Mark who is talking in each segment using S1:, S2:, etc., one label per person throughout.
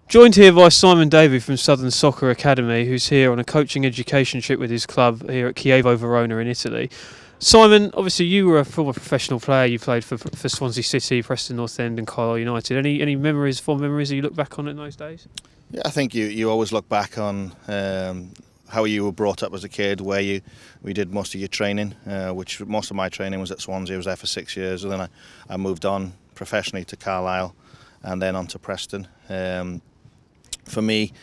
S1: Joined here by Simon Davey from Southern Soccer Academy, who's here on a coaching education trip with his club here at Chievo Verona in Italy. Simon, obviously you were a former professional player. You played for Swansea City, Preston North End and Carlisle United. Any memories, fond memories that you look back on in those days?
S2: Yeah, I think you always look back on how you were brought up as a kid, where we did most of your training, which most of my training was at Swansea. I was there for 6 years, and then I moved on professionally to Carlisle and then on to Preston. For me,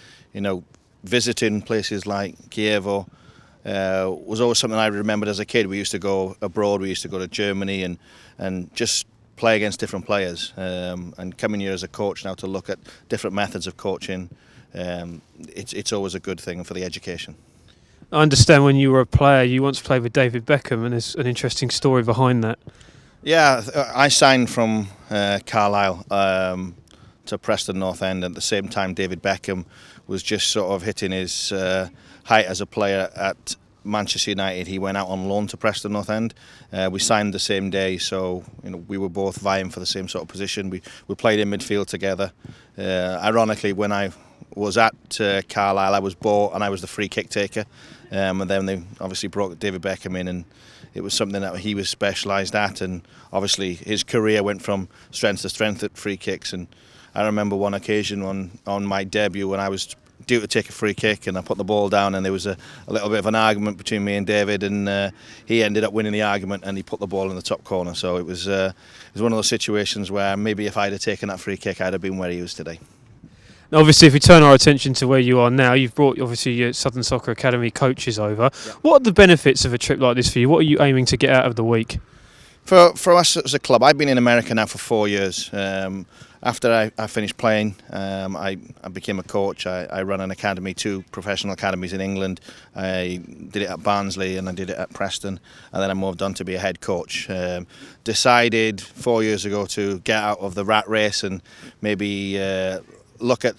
S2: visiting places like Chievo was always something I remembered as a kid. We used to go abroad, we used to go to Germany and just play against different players. And coming here as a coach now to look at different methods of coaching, it's always a good thing for the education.
S1: I understand when you were a player, you once played with David Beckham, and there's an interesting story behind that.
S2: Yeah, I signed from Carlisle to Preston North End at the same time David Beckham was just sort of hitting his height as a player at Manchester United. He went out on loan to Preston North End. We signed the same day, so we were both vying for the same sort of position. We played in midfield together. Ironically, when I was at Carlisle, I was bought and I was the free kick taker. And then they obviously brought David Beckham in, and it was something that he was specialised at. And obviously his career went from strength to strength at free kicks. And I remember one occasion on my debut when I was due to take a free kick and I put the ball down, and there was a little bit of an argument between me and David, and he ended up winning the argument and he put the ball in the top corner. So it was one of those situations where maybe if I'd have taken that free kick, I'd have been where he was today.
S1: Now, obviously, if we turn our attention to where you are now, you've brought obviously your Southern Soccer Academy coaches over. Yeah. What are the benefits of a trip like this for you? What are you aiming to get out of the week?
S2: For us as a club, I've been in America now for 4 years. After I finished playing, I became a coach. I run an academy, 2 professional academies in England. I did it at Barnsley and I did it at Preston, and then I moved on to be a head coach. Decided 4 years ago to get out of the rat race and maybe look at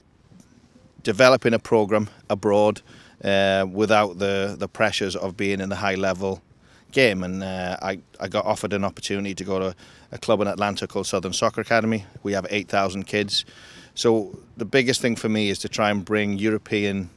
S2: developing a programme abroad without the pressures of being in the high level game, and I got offered an opportunity to go to a club in Atlanta called Southern Soccer Academy. We have 8,000 kids. So the biggest thing for me is to try and bring European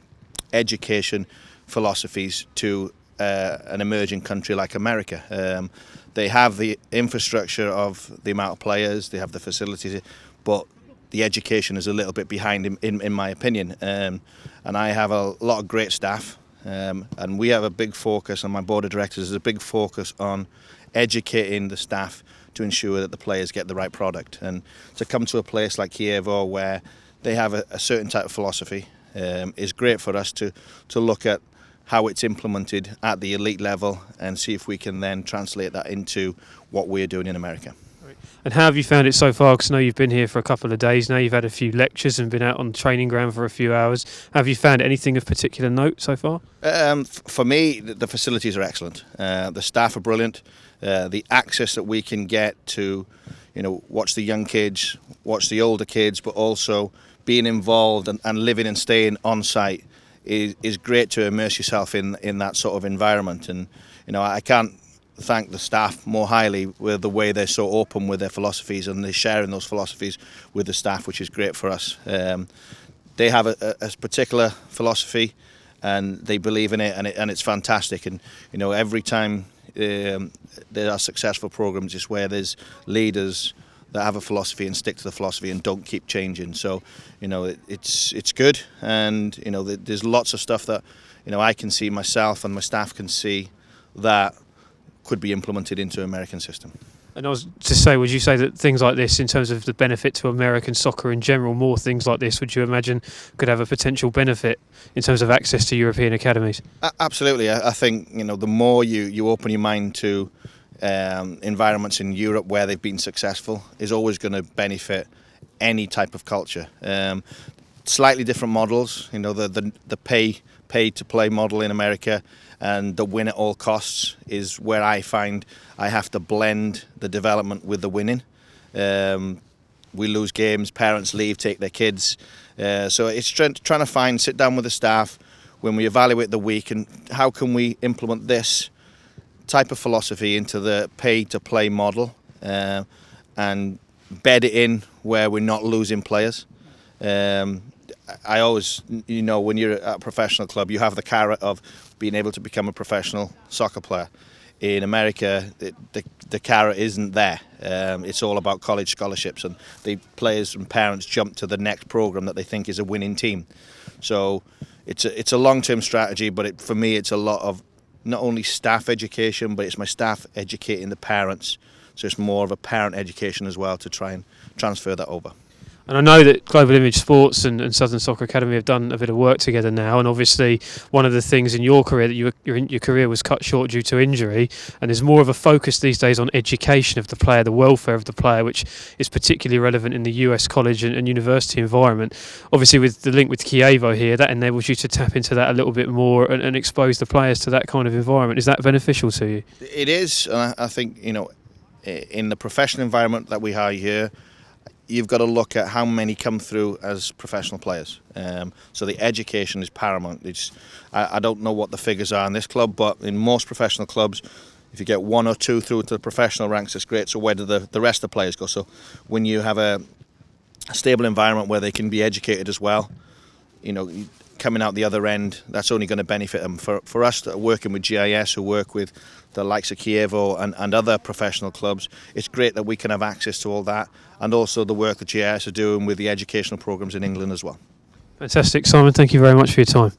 S2: education philosophies to an emerging country like America. They have the infrastructure of the amount of players, they have the facilities, but the education is a little bit behind in my opinion. And I have a lot of great staff. And we have a big focus, and my board of directors has a big focus on educating the staff to ensure that the players get the right product. And to come to a place like Chievo where they have a certain type of philosophy is great for us to look at how it's implemented at the elite level and see if we can then translate that into what we're doing in America.
S1: And how have you found it so far? Because I know you've been here for a couple of days now. You've had a few lectures and been out on the training ground for a few hours. Have you found anything of particular note so far?
S2: For me, the facilities are excellent. The staff are brilliant. The access that we can get to, watch the young kids, watch the older kids, but also being involved and living and staying on site is great to immerse yourself in that sort of environment. And I can't thank the staff more highly with the way they're so open with their philosophies, and they're sharing those philosophies with the staff, which is great for us. They have a particular philosophy and they believe in it, and it's fantastic. And every time there are successful programs, it's where there's leaders that have a philosophy and stick to the philosophy and don't keep changing. So it's good, and there's lots of stuff that I can see myself and my staff can see that could be implemented into American system.
S1: And I was to say, would you say that things like this, in terms of the benefit to American soccer in general, more things like this, would you imagine could have a potential benefit in terms of access to European academies?
S2: Absolutely. I think the more you open your mind to environments in Europe where they've been successful, is always going to benefit any type of culture. Slightly different models, the pay to play model in America and the win at all costs is where I find I have to blend the development with the winning. We lose games, parents leave, take their kids. So it's trying to sit down with the staff when we evaluate the week and how can we implement this type of philosophy into the pay to play model and bed it in where we're not losing players. I always, when you're at a professional club, you have the carrot of being able to become a professional soccer player. In America, the carrot isn't there. It's all about college scholarships, and the players and parents jump to the next program that they think is a winning team. So it's a long-term strategy, but for me, it's a lot of not only staff education, but it's my staff educating the parents. So it's more of a parent education as well to try and transfer that over.
S1: And I know that Global Image Sports and Southern Soccer Academy have done a bit of work together now, and obviously one of the things in your career that your career was cut short due to injury, and there's more of a focus these days on education of the player, the welfare of the player, which is particularly relevant in the US college and university environment. Obviously with the link with Kievo here, that enables you to tap into that a little bit more and expose the players to that kind of environment. Is that beneficial to you?
S2: It is, and I think, in the professional environment that we have here, you've got to look at how many come through as professional players. So the education is paramount. I don't know what the figures are in this club, but in most professional clubs, if you get one or two through to the professional ranks, it's great. So where do the rest of the players go? So when you have a stable environment where they can be educated as well, coming out the other end, that's only going to benefit them. For us that are working with GIS, who work with the likes of Kievo and other professional clubs, it's great that we can have access to all that, and also the work that GIS are doing with the educational programs in England as well.
S1: Fantastic. Simon, thank you very much for your time.